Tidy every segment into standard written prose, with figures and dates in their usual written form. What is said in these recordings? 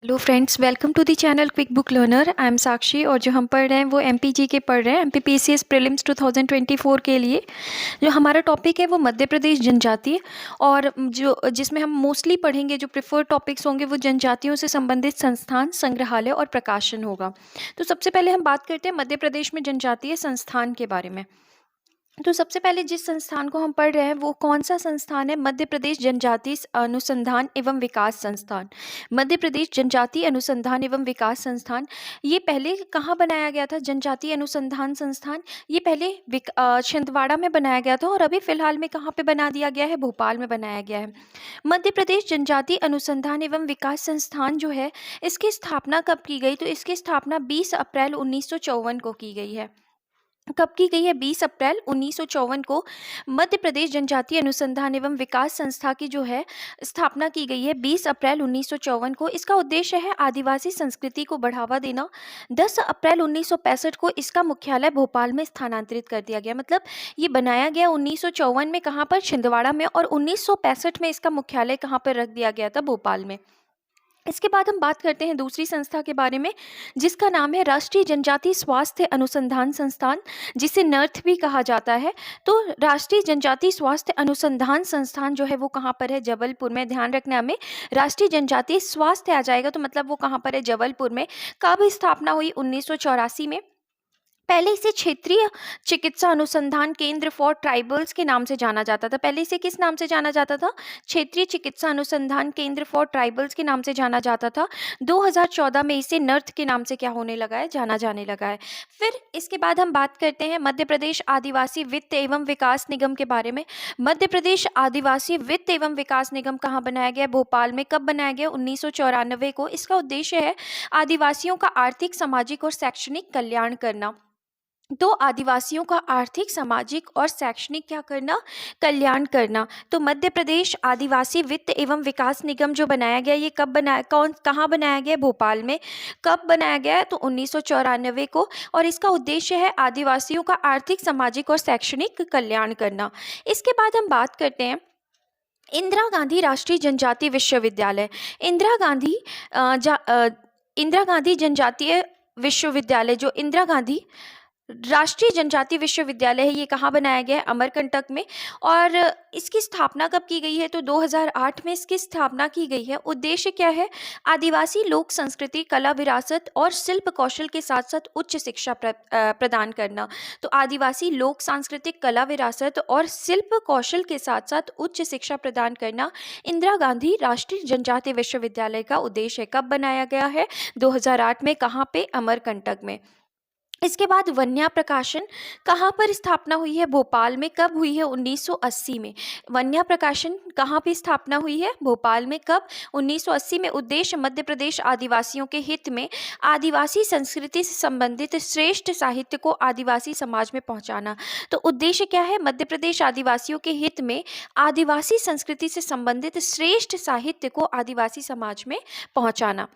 Hello friends, welcome to the channel Quick Book Learner. I am Sakshi और जो हम पढ़ रहे हैं वो एमपीजी के पढ़ रहे हैं, एमपीपीसीएस प्रीलिम्स 2024 के लिए। जो हमारा टॉपिक है वो मध्य प्रदेश जनजातीय, और जो जिसमें हम मोस्टली पढ़ेंगे, जो प्रिफर्ड टॉपिक्स होंगे वो जनजातियों से संबंधित संस्थान, संग्रहालय और प्रकाशन होगा। तो सबसे पहले हम बात करते हैं मध्य प्रदेश में जनजातीय संस्थान के बारे में। तो सबसे पहले जिस संस्थान को हम पढ़ रहे हैं वो कौन सा संस्थान है? मध्य प्रदेश जनजातीय अनुसंधान एवं विकास संस्थान। मध्य प्रदेश जनजातीय अनुसंधान एवं विकास संस्थान। ये पहले कहाँ बनाया गया था? जनजातीय अनुसंधान संस्थान ये पहले छिंदवाड़ा में बनाया गया था, और अभी फिलहाल में कहाँ पे बना दिया गया है? भोपाल में बनाया गया है। मध्य प्रदेश जनजातीय अनुसंधान एवं विकास संस्थान जो है, इसकी स्थापना कब की गई? तो इसकी स्थापना 20 अप्रैल 1954 को की गई है। कब की गई है? 20 अप्रैल 1954 को मध्य प्रदेश जनजातीय अनुसंधान एवं विकास संस्था की जो है स्थापना की गई है, 20 अप्रैल 1954 को। इसका उद्देश्य है आदिवासी संस्कृति को बढ़ावा देना। 10 अप्रैल 1965 को इसका मुख्यालय भोपाल में स्थानांतरित कर दिया गया। मतलब ये बनाया गया 1954 में, कहाँ पर? छिंदवाड़ा में, और 1965 में इसका मुख्यालय कहाँ पर रख दिया गया था? भोपाल में। इसके बाद हम बात करते हैं दूसरी संस्था के बारे में, जिसका नाम है राष्ट्रीय जनजातीय स्वास्थ्य अनुसंधान संस्थान, जिसे नर्थ भी कहा जाता है। तो राष्ट्रीय जनजातीय स्वास्थ्य अनुसंधान संस्थान जो है वो कहाँ पर है? जबलपुर में। ध्यान रखना हमें, राष्ट्रीय जनजातीय स्वास्थ्य आ जाएगा तो मतलब वो कहाँ पर है? जबलपुर में। कब स्थापना हुई? 1984 में। पहले इसे क्षेत्रीय चिकित्सा अनुसंधान केंद्र फॉर ट्राइबल्स के नाम से जाना जाता था। पहले इसे किस नाम से जाना जाता था? क्षेत्रीय चिकित्सा अनुसंधान केंद्र फॉर ट्राइबल्स के नाम से जाना जाता था। 2014 में इसे नर्थ के नाम से क्या होने लगा है? जाना जाने लगा है। फिर इसके बाद हम बात करते हैं मध्य प्रदेश आदिवासी वित्त एवं विकास निगम के बारे में। मध्य प्रदेश आदिवासी वित्त एवं विकास निगम कहाँ बनाया गया? भोपाल में। कब बनाया गया? 1994 को। इसका उद्देश्य है आदिवासियों का आर्थिक, सामाजिक और शैक्षणिक कल्याण करना। तो आदिवासियों का आर्थिक, सामाजिक और शैक्षणिक क्या करना? कल्याण करना। तो मध्य प्रदेश आदिवासी वित्त एवं विकास निगम जो बनाया गया, ये कब बनाया, कहाँ बनाया गया? भोपाल में। कब बनाया गया है? तो 1994 को। और इसका उद्देश्य है आदिवासियों का आर्थिक, सामाजिक और शैक्षणिक कल्याण करना। इसके बाद हम बात करते हैं इंदिरा गांधी राष्ट्रीय जनजातीय विश्वविद्यालय। इंदिरा गांधी इंदिरा गांधी जनजातीय विश्वविद्यालय, जो इंदिरा गांधी राष्ट्रीय जनजातीय विश्वविद्यालय है, ये कहाँ बनाया गया है? अमरकंटक में। और इसकी स्थापना कब की गई है? तो 2008 में इसकी स्थापना की गई है। उद्देश्य क्या है? आदिवासी लोक संस्कृति, कला, विरासत और शिल्प कौशल के साथ साथ उच्च शिक्षा प्रदान करना। तो आदिवासी लोक सांस्कृतिक, कला, विरासत और शिल्प कौशल के साथ साथ उच्च शिक्षा प्रदान करना इंदिरा गांधी राष्ट्रीय जनजातीय विश्वविद्यालय का उद्देश्य है। कब बनाया गया है? 2008 में। कहाँ पे? अमरकंटक में। इसके बाद वन्या प्रकाशन कहाँ पर स्थापना हुई है? भोपाल में। कब हुई है? 1980 में। वन्या प्रकाशन कहाँ पे स्थापना हुई है? भोपाल में। कब? 1980 में। उद्देश्य मध्य प्रदेश आदिवासियों के हित में आदिवासी संस्कृति से संबंधित श्रेष्ठ साहित्य को आदिवासी समाज में पहुंचाना। तो उद्देश्य क्या है? मध्य प्रदेश आदिवासियों के हित में आदिवासी संस्कृति से संबंधित श्रेष्ठ साहित्य को आदिवासी समाज में पहुंचाना।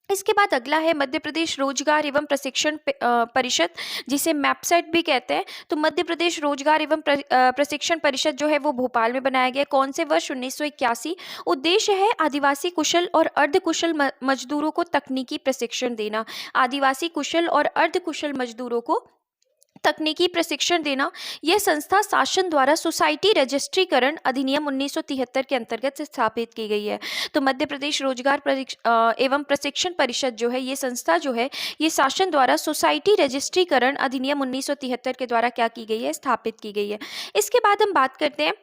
इसके बाद अगला है मध्य प्रदेश रोजगार एवं प्रशिक्षण परिषद, जिसे मैपसेट भी कहते हैं। तो मध्य प्रदेश रोजगार एवं प्रशिक्षण परिषद जो है वो भोपाल में बनाया गया। कौन से वर्ष? 1981। उद्देश्य है आदिवासी कुशल और अर्धकुशल मजदूरों को तकनीकी प्रशिक्षण देना। आदिवासी कुशल और अर्धकुशल मजदूरों को तकनीकी प्रशिक्षण देना। यह संस्था शासन द्वारा सोसाइटी रजिस्ट्रीकरण अधिनियम 1973 के अंतर्गत स्थापित की गई है। तो मध्य प्रदेश रोजगार एवं प्रशिक्षण परिषद जो है, ये संस्था जो है, ये शासन द्वारा सोसाइटी रजिस्ट्रीकरण अधिनियम 1973 के द्वारा क्या की गई है? स्थापित की गई है। इसके बाद हम बात करते हैं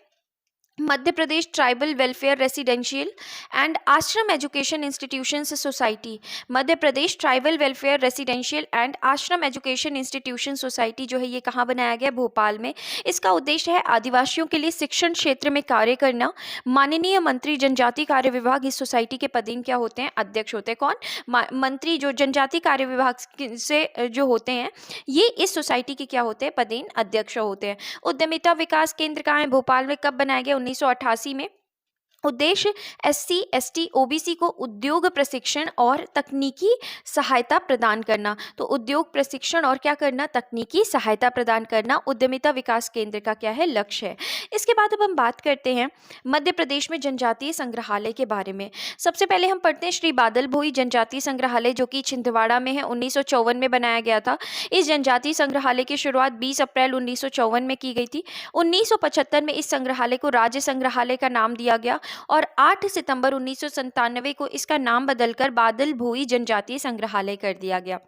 Madhya Pradesh tribal welfare residential and आश्रम education institutions society. Madhya Pradesh tribal welfare residential and आश्रम एजुकेशन इंस्टीट्यूशन सोसाइटी जो है, ये कहाँ बनाया गया? भोपाल में। इसका उद्देश्य है आदिवासियों के लिए शिक्षण क्षेत्र में कार्य करना। माननीय मंत्री जनजाति कार्य विभाग इस सोसाइटी के पदेन क्या होते हैं? अध्यक्ष होते हैं। कौन? मंत्री जो जनजाति कार्य विभाग से जो होते हैं, ये इस सोसाइटी के क्या होते हैं? पदेन अध्यक्ष होते हैं। उद्यमिता विकास केंद्र कहाँ है? भोपाल में। कब बनाया गया? 1988 में। उद्देश्य एससी, एसटी, ओबीसी को उद्योग प्रशिक्षण और तकनीकी सहायता प्रदान करना। तो उद्योग प्रशिक्षण और क्या करना, तकनीकी सहायता प्रदान करना उद्यमिता विकास केंद्र का क्या है, लक्ष्य है। इसके बाद अब हम बात करते हैं मध्य प्रदेश में जनजातीय संग्रहालय के बारे में। सबसे पहले हम पढ़ते हैं श्री बादल भोई जनजातीय संग्रहालय, जो कि छिंदवाड़ा में है, 1954 में बनाया गया था। इस जनजातीय संग्रहालय की शुरुआत 20 अप्रैल 1954 में की गई थी। 1975 में इस संग्रहालय को राज्य संग्रहालय का नाम दिया गया और 8 सितंबर 1997 को इसका नाम बदलकर बादल भोई जनजातीय संग्रहालय कर दिया गया।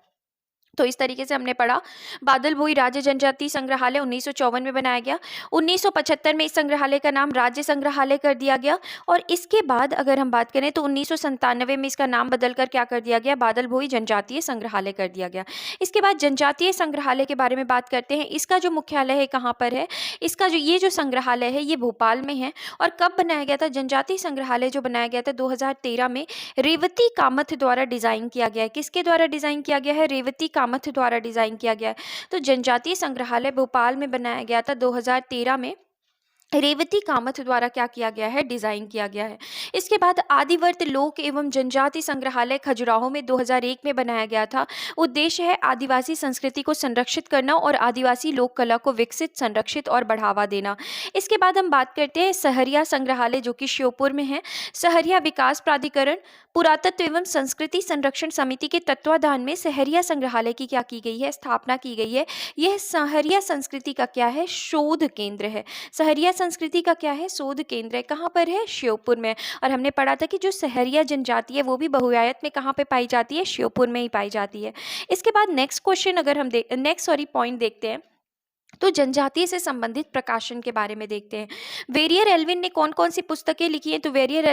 तो इस तरीके से हमने पढ़ा बादल भोई राज्य जनजातीय संग्रहालय 1954 में बनाया गया। 1975 में इस संग्रहालय का नाम राज्य संग्रहालय कर दिया गया और इसके बाद अगर हम बात करें तो 1997 में इसका नाम बदलकर क्या कर दिया गया, बादल भोई जनजातीय संग्रहालय कर दिया गया। इसके बाद जनजातीय संग्रहालय के बारे में बात करते हैं। इसका जो मुख्यालय है कहाँ पर है, इसका जो संग्रहालय है ये भोपाल में है। और कब बनाया गया था, जनजातीय संग्रहालय जो बनाया गया था 2013 में रेवती कामथ द्वारा डिजाइन किया गया है। किसके द्वारा डिजाइन किया गया है, रेवती कामथ द्वारा डिजाइन किया गया है। तो जनजातीय संग्रहालय भोपाल में बनाया गया था 2013 में, रेवती कामथ द्वारा क्या किया गया है, डिजाइन किया गया है। इसके बाद आदिवर्त लोक एवं जनजाति संग्रहालय खजुराहो में 2001 में बनाया गया था। उद्देश्य है आदिवासी संस्कृति को संरक्षित करना और आदिवासी लोक कला को विकसित, संरक्षित और बढ़ावा देना। इसके बाद हम बात करते हैं सहरिया संग्रहालय, जो कि श्योपुर में है। सहरिया विकास प्राधिकरण पुरातत्व एवं संस्कृति संरक्षण समिति के तत्वाधान में सहरिया संग्रहालय की क्या की गई है, स्थापना की गई है। यह सहरिया संस्कृति का क्या है, शोध केंद्र है। सहरिया संस्कृति का क्या है, शोध केंद्र है। कहाँ पर है, श्योपुर में। और हमने पढ़ा था कि जो सहरिया जनजाति है वो भी बहुआयत में कहाँ पे पाई जाती है, श्योपुर में ही पाई जाती है। इसके बाद नेक्स्ट क्वेश्चन अगर हम पॉइंट देखते हैं तो जनजातीय से संबंधित प्रकाशन के बारे में देखते हैं। वेरियर एल्विन ने कौन कौन सी पुस्तकें लिखी हैं, तो वेरियर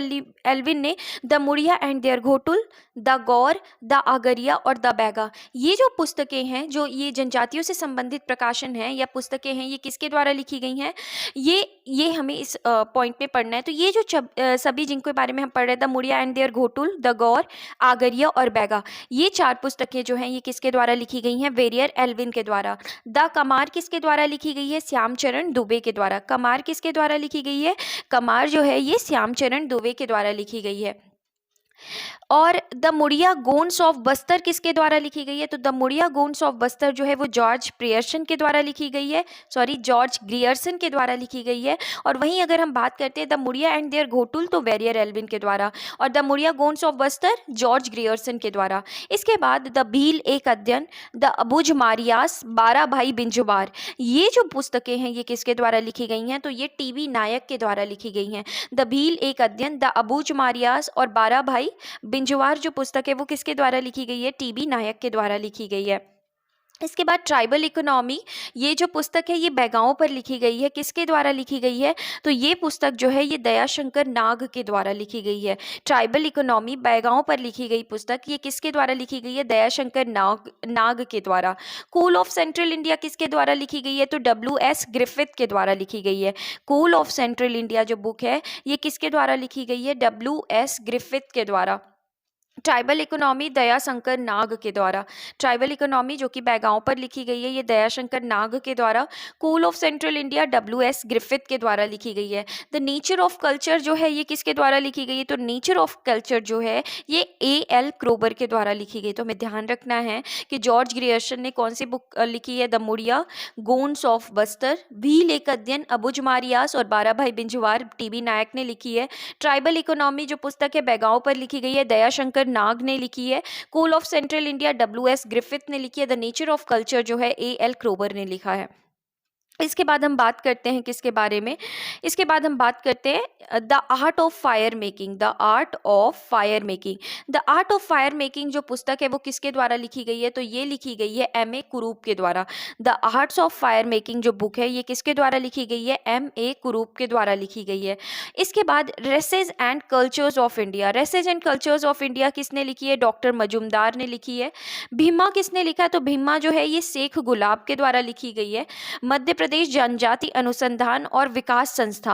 एल्विन ने the Muria and their Ghotul, the Gaur, the Agaria और द बैगा, ये जो पुस्तकें हैं, जो ये जनजातियों से संबंधित प्रकाशन हैं या पुस्तकें हैं, ये किसके द्वारा लिखी गई हैं, ये हमें इस पॉइंट में पढ़ना है। तो ये जो सभी जिनके बारे में हम पढ़ रहे हैं, the Muria and their Ghotul, the Gaur, Agaria और बैगा, ये 4 पुस्तकें जो हैं ये किसके द्वारा लिखी गई हैं, वेरियर एल्विन के द्वारा। द कमार किसके द्वारा लिखी गई है, श्यामचरण दुबे के द्वारा। कमार किसके द्वारा लिखी गई है, कमार जो है ये श्यामचरण दुबे के द्वारा लिखी गई है। और द मुड़िया गोन्स ऑफ बस्तर किसके द्वारा लिखी गई है, तो द मुड़िया गोन्स ऑफ बस्तर जो है वो जॉर्ज ग्रियर्सन के द्वारा लिखी गई है, जॉर्ज ग्रियर्सन के द्वारा लिखी गई है। और वहीं अगर हम बात करते हैं the Muria and their Ghotul, तो वेरियर एल्विन के द्वारा, और the Muria Gonds of Bastar George Grierson के द्वारा। इसके बाद द भील एक अध्ययन, द अबुझ मारियास, 12 भाई बिंजुबार, ये जो पुस्तकें हैं ये किसके द्वारा लिखी गई हैं, तो ये टीबी नायक के द्वारा लिखी गई हैं। द भील एक अध्ययन, द अबुझ मारियास और 12 भाई बिंजुवार जो पुस्तक है वो किसके द्वारा लिखी गई है, टीबी नायक के द्वारा लिखी गई है। इसके बाद ट्राइबल इकोनॉमी, ये जो पुस्तक है ये बैगाओं पर लिखी गई है। किसके द्वारा लिखी गई है, तो ये पुस्तक जो है ये दयाशंकर नाग के द्वारा लिखी गई है। ट्राइबल इकोनॉमी बैगाओं पर लिखी गई पुस्तक, ये किसके द्वारा लिखी गई है, दयाशंकर नाग के द्वारा। कूल ऑफ सेंट्रल इंडिया किसके द्वारा लिखी गई है, तो WS ग्रिफिथ के द्वारा लिखी गई है। कूल ऑफ सेंट्रल इंडिया जो बुक है ये किसके द्वारा लिखी गई है, WS ग्रिफिथ के द्वारा। ट्राइबल इकोनॉमी दयाशंकर नाग के द्वारा। ट्राइबल इकोनॉमी जो कि बैगाओं पर लिखी गई है ये दयाशंकर नाग के द्वारा। Cool off central India WS Griffith के द्वारा लिखी गई है। द नेचर ऑफ कल्चर जो है ये किसके द्वारा लिखी गई है, तो नेचर ऑफ कल्चर जो है ये AL क्रोबर के द्वारा लिखी गई। तो हमें ध्यान रखना है कि जॉर्ज ग्रियर्सन ने कौन सी बुक लिखी है, द मुड़िया गोन्स ऑफ बस्तर, भील एक अध्ययन, अबुझ मारियास और 12 भाई बिंजुवार टीबी नायक ने लिखी है। ट्राइबल इकोनॉमी जो पुस्तक है बैगाओं पर लिखी गई है, दयाशंकर नाग ने लिखी है। Cool off central India WS Griffith ने लिखी है। द नेचर ऑफ कल्चर जो है AL क्रोबर ने लिखा है। इसके बाद हम बात करते हैं किसके बारे में, इसके बाद हम बात करते हैं the art of fire making. The art of fire making, the art of fire making जो पुस्तक है वो किसके द्वारा लिखी गई है, तो ये लिखी गई है MA कुरूप के द्वारा। The arts of fire making जो बुक है ये किसके द्वारा लिखी गई है, MA कुरूप के द्वारा लिखी गई है। इसके बाद races and cultures of India, races and cultures of India किसने लिखी है, डॉक्टर मजुमदार ने लिखी है। भीमा किसने लिखा है, तो भीमा जो है ये शेख गुलाब के द्वारा लिखी गई है। मध्य प्रदेश जनजाति अनुसंधान और विकास संस्था,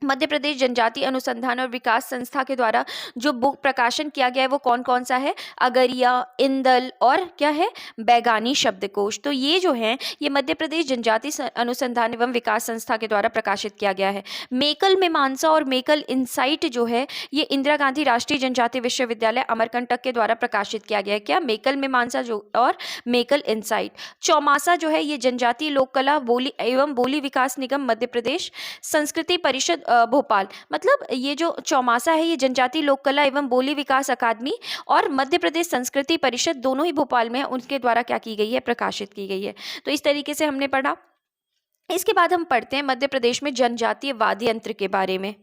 मध्य प्रदेश जनजाति अनुसंधान और विकास संस्था के द्वारा जो बुक प्रकाशन किया गया है वो कौन कौन सा है? अगरिया, इंदल और क्या है? बैगानी शब्दकोश। तो ये जो है ये मध्य प्रदेश जनजाति अनुसंधान एवं विकास संस्था के द्वारा प्रकाशित किया गया है। मेकल मीमांसा और मेकल इंसाइट जो है ये इंदिरा गांधी राष्ट्रीय जनजाति विश्वविद्यालय अमरकंटक के द्वारा प्रकाशित किया गया है। क्या? मेकल मीमांसा जो और मेकल इंसाइट। चौमासा जो है ये जनजातीय लोक कला बोली एवं बोली विकास निगम मध्य प्रदेश, संस्कृति परिषद भोपाल। मतलब ये जो चौमासा है ये जनजातीय लोक कला एवं बोली विकास अकादमी और मध्य प्रदेश संस्कृति परिषद दोनों ही भोपाल में है, उनके द्वारा क्या की गई है? प्रकाशित की गई है। तो इस तरीके से हमने पढ़ा। इसके बाद हम पढ़ते हैं मध्य प्रदेश में जनजातीय वाद्य यंत्र के बारे में।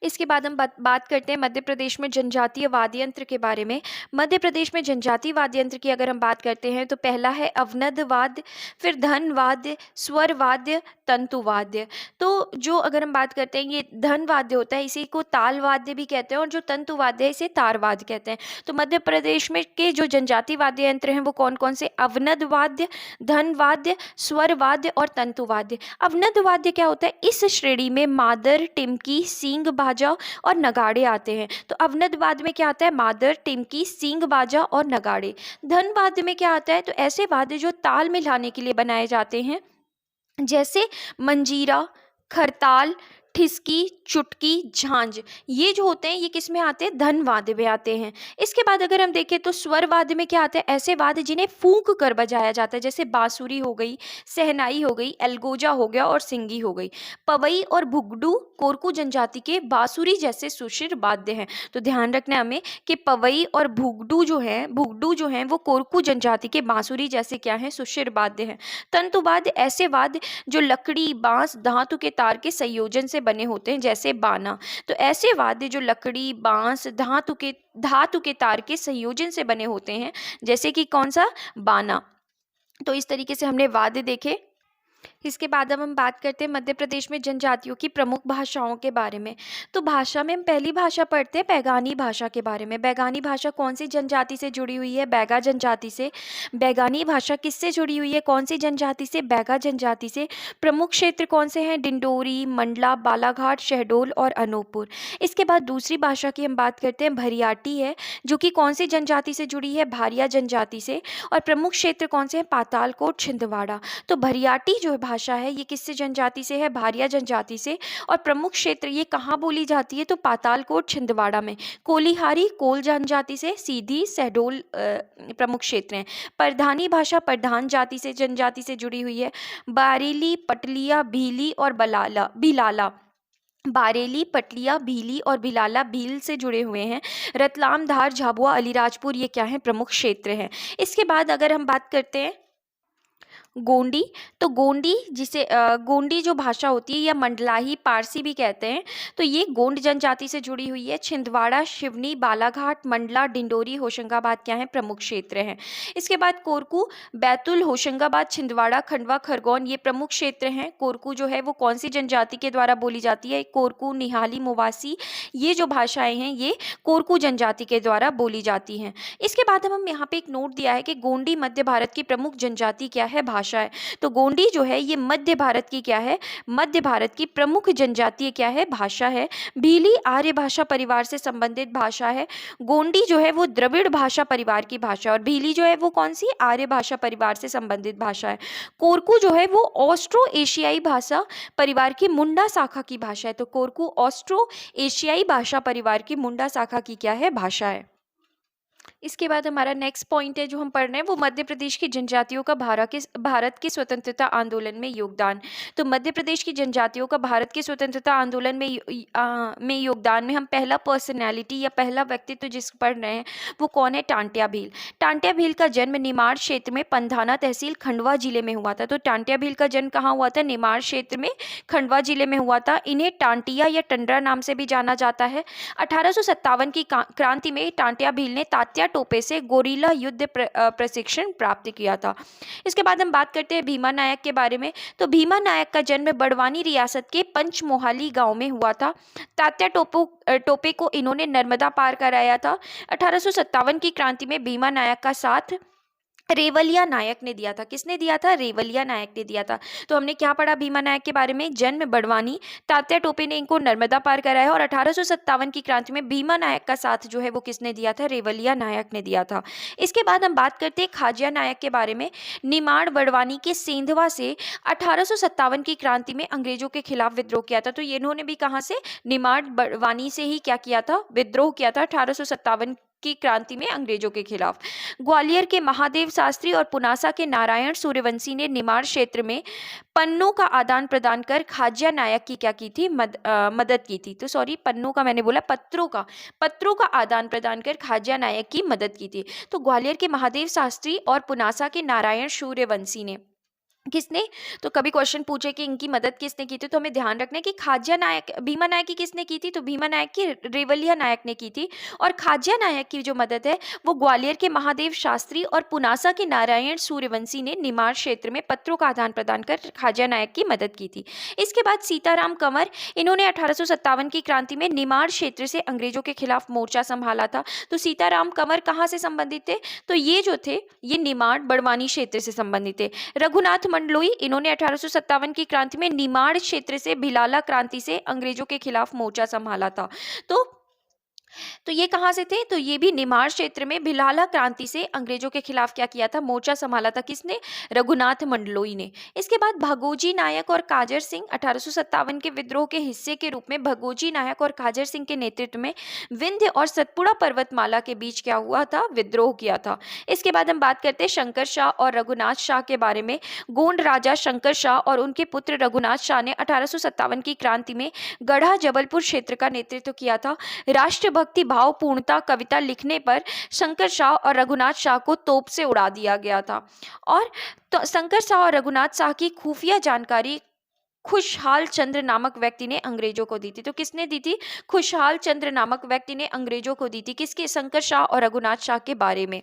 इसके बाद हम बात करते हैं मध्य प्रदेश में जनजातीय वाद्य यंत्र के बारे में। मध्य प्रदेश में जनजातीय वाद्य यंत्र की अगर हम बात करते हैं तो पहला है अवनद वाद्य, फिर धन वाद्य, स्वर वाद्य, तंतु वाद्य। तो जो अगर हम बात करते हैं ये धन वाद्य होता है, इसी को ताल वाद्य भी कहते हैं, और जो तंतु वाद्य है इसे तार वाद्य कहते हैं। तो मध्य प्रदेश में के जो जनजातीय वाद्य यंत्र हैं वो कौन कौन से? अवनद वाद्य, धन वाद्य, स्वर वाद्य और तंतु वाद्य। अवनद वाद्य क्या होता है? इस श्रेणी में मादर, टिमकी, सींग बाजा और नगाड़े आते हैं। तो अवनद वाद्य में क्या आता है? मादर, टिमकी, सींग बाजा और नगाड़े। धन वाद्य में क्या आता है? तो ऐसे वाद्य जो ताल मिलाने के लिए बनाए जाते हैं, जैसे मंजीरा, खरताल, ठिसकी, चुटकी, झांझ। ये जो होते हैं ये किस में आते हैं? धन वाद्य में आते हैं। इसके बाद अगर हम देखें तो स्वर वाद्य में क्या आते हैं? ऐसे वाद्य जिन्हें फूंक कर बजाया जाता है, जैसे बांसुरी हो गई, सहनाई हो गई, एलगोजा हो गया और सिंगी हो गई। पवई और भुगडू कोरकू जनजाति के बांसुरी जैसे सुशिर वाद्य हैं। तो ध्यान रखना है हमें कि पवई और भुगडू जो है वो कोरकू जनजाति के बांसुरी जैसे क्या है? सुशिर वाद्य हैं। तंतु वाद्य ऐसे वाद्य जो लकड़ी, बांस, धातु के तार के संयोजन से बने होते हैं, जैसे बाना। तो ऐसे वाद्य जो लकड़ी, बांस, धातु के तार के संयोजन से बने होते हैं, जैसे कि कौन सा? बाना। तो इस तरीके से हमने वाद्य देखे। इसके बाद अब हम बात करते हैं मध्य प्रदेश में जनजातियों की प्रमुख भाषाओं के बारे में। तो भाषा में हम पहली भाषा पढ़ते हैं बैगानी भाषा के बारे में। बैगानी भाषा कौन सी जनजाति से जुड़ी हुई है? बैगा जनजाति से। बैगानी भाषा किससे जुड़ी हुई है? कौन सी जनजाति से? बैगा जनजाति से। प्रमुख क्षेत्र कौन से हैं? डिंडोरी, मंडला, बालाघाट, शहडोल और अनूपपुर। इसके बाद दूसरी भाषा की हम बात करते हैं भरियाटी है, जो कि कौन सी जनजाति से जुड़ी है? भारिया जनजाति से। और प्रमुख क्षेत्र कौन से हैं? पातालकोट, छिंदवाड़ा। तो भरियाटी जो भाषा है ये किससे जनजाति से है? भारिया जनजाति से। और प्रमुख क्षेत्र ये कहाँ बोली जाती है? तो पातालकोट, छिंदवाड़ा में। कोलिहारी कोल जनजाति से, सीधी, शहडोल प्रमुख क्षेत्र हैं। परधानी भाषा परधान जनजाति से जुड़ी हुई है। बारेली, पटलिया, भीली और भिलाला। बारेली, पटलिया, भीली और भिलाला भील से जुड़े हुए हैं। रतलाम, धार, झाबुआ, अलीराजपुर ये क्या है? प्रमुख क्षेत्र हैं। इसके बाद अगर हम बात करते हैं गोंडी, तो गोंडी जो भाषा होती है या मंडलाही पारसी भी कहते हैं, तो ये गोंड जनजाति से जुड़ी हुई है। छिंदवाड़ा, शिवनी, बालाघाट, मंडला, डिंडोरी, होशंगाबाद क्या है? प्रमुख क्षेत्र हैं। इसके बाद कोरकू, बैतुल, होशंगाबाद, छिंदवाड़ा, खंडवा, खरगोन ये प्रमुख क्षेत्र हैं। कोरकू जो है वो कौन सी जनजाति के द्वारा बोली जाती है? कोरकू, निहाली, मोवासी ये जो भाषाएं हैं ये कोरकू जनजाति के द्वारा बोली जाती हैं। इसके बाद हम यहाँ पे एक नोट दिया है कि गोंडी मध्य भारत की प्रमुख जनजाति क्या है? भाषा है। तो गोंडी जो है ये मध्य भारत की क्या है? मध्य भारत की प्रमुख जनजातीय क्या है? भाषा है। भीली आर्य भाषा परिवार से संबंधित भाषा है। गोंडी जो है वो द्रविड़ भाषा परिवार की भाषा, और भीली जो है वो कौन सी? आर्य भाषा परिवार से संबंधित भाषा है। कोरकू जो है वो ऑस्ट्रो एशियाई भाषा परिवार की मुंडा शाखा की भाषा है। तो कोरकू ऑस्ट्रो एशियाई भाषा परिवार की मुंडा शाखा की क्या है? भाषा है। इसके बाद हमारा नेक्स्ट पॉइंट है जो हम पढ़ रहे हैं वो मध्य प्रदेश की जनजातियों का भारत के स्वतंत्रता आंदोलन में योगदान। तो मध्य प्रदेश की जनजातियों का भारत के स्वतंत्रता आंदोलन में योगदान में हम पहला पर्सनैलिटी या पहला व्यक्तित्व जिस पढ़ रहे हैं वो कौन है? टांट्या भील। टांट्या भील का जन्म निमाड़ क्षेत्र में पंधाना तहसील खंडवा जिले में हुआ था। तो टांट्या भील का जन्म कहाँ हुआ था? निमाड़ क्षेत्र में खंडवा जिले में हुआ था। इन्हें टांटिया या टंडरा नाम से भी जाना जाता है। 1857 की क्रांति में टांट्या भील ने तात्या टोपे से गोरिल्ला युद्ध प्रशिक्षण प्राप्त किया था। इसके बाद हम बात करते हैं भीमा नायक के बारे में। तो भीमा नायक का जन्म बड़वानी रियासत के पंचमोहाली गांव में हुआ था। तात्या टोपे को इन्होंने नर्मदा पार कराया था। 1857 की क्रांति में भीमा नायक का साथ रेवलिया नायक ने दिया था। किसने दिया था? रेवलिया नायक ने दिया था। तो हमने क्या पढ़ा भीमा नायक के बारे में? जन्म बड़वानी, तात्या टोपे ने इनको नर्मदा पार कराया और 1857 की क्रांति में भीमा नायक का साथ जो है वो किसने दिया था? रेवलिया नायक ने दिया था। इसके बाद हम बात करते हैं खाजिया नायक के बारे में। निमाड़ बड़वानी के सेंधवा से 1857 की क्रांति में अंग्रेजों के खिलाफ विद्रोह किया था। तो ये इन्होंने भी कहाँ से? निमाड़ बड़वानी से ही क्या किया था? विद्रोह किया था 1857 की क्रांति में अंग्रेजों के खिलाफ। ग्वालियर के महादेव शास्त्री और पुनासा के नारायण सूर्यवंशी ने निमाड़ क्षेत्र में पन्नों का आदान प्रदान कर खाजिया नायक की क्या की थी? मदद की थी। तो सॉरी, पन्नों का मैंने बोला, पत्रों का आदान प्रदान कर खाजिया नायक की मदद की थी। तो ग्वालियर के महादेव शास्त्री और पुनासा के नारायण सूर्यवंशी ने किसने? तो कभी क्वेश्चन पूछे कि इनकी मदद किसने की थी, तो हमें ध्यान रखना है कि खाजिया नायक, भीमा नायक की किसने की थी? तो भीमा नायक की रेवलिया नायक ने की थी। और खाजिया नायक की जो मदद है वो ग्वालियर के महादेव शास्त्री और पुनासा के नारायण सूर्यवंशी ने निमाड़ क्षेत्र में पत्रों का आदान प्रदान कर खाजिया नायक की मदद की थी। इसके बाद सीताराम कंवर, इन्होंने 1857 की क्रांति में निमाड़ क्षेत्र से अंग्रेजों के खिलाफ मोर्चा संभाला था। तो सीताराम कंवर कहाँ से संबंधित थे? तो ये जो थे ये निमाड़ बड़वानी क्षेत्र से संबंधित थे। रघुनाथ मंडलोई, इन्होंने 1857 की क्रांति में निमाड़ क्षेत्र से भिलाला क्रांति से अंग्रेजों के खिलाफ मोर्चा संभाला था। तो ये कहाँ से थे? तो ये भी निमाड़ क्षेत्र में भिलाला क्रांति से अंग्रेजों के खिलाफ क्या किया था? मोर्चा संभाला था। किसने? रघुनाथ मंडलोई ने। इसके बाद भगोजी नायक और काजर सिंह, 1857 के विद्रोह के हिस्से के रूप में भगोजी नायक और काजर सिंह के नेतृत्व में विंध्य और सतपुड़ा पर्वतमाला के बीच क्या हुआ था? विद्रोह किया था। इसके बाद हम बात करते हैं शंकर शाह और रघुनाथ शाह के बारे में। गोंड राजा शंकर शाह और उनके पुत्र रघुनाथ शाह ने 1857 की क्रांति में गढ़ा जबलपुर क्षेत्र का नेतृत्व किया था। राष्ट्रभक्ति भावपूर्णता कविता लिखने पर शंकर शाह और रघुनाथ शाह को तोप से उड़ा दिया गया था। और तो शंकर शाह और रघुनाथ शाह की खुफिया जानकारी खुशहाल चंद्र नामक व्यक्ति ने अंग्रेजों को दी थी। तो किसने दी थी? खुशहाल चंद्र नामक व्यक्ति ने अंग्रेजों को दी थी। किसके? शंकर शाह और रघुनाथ शाह के बारे में।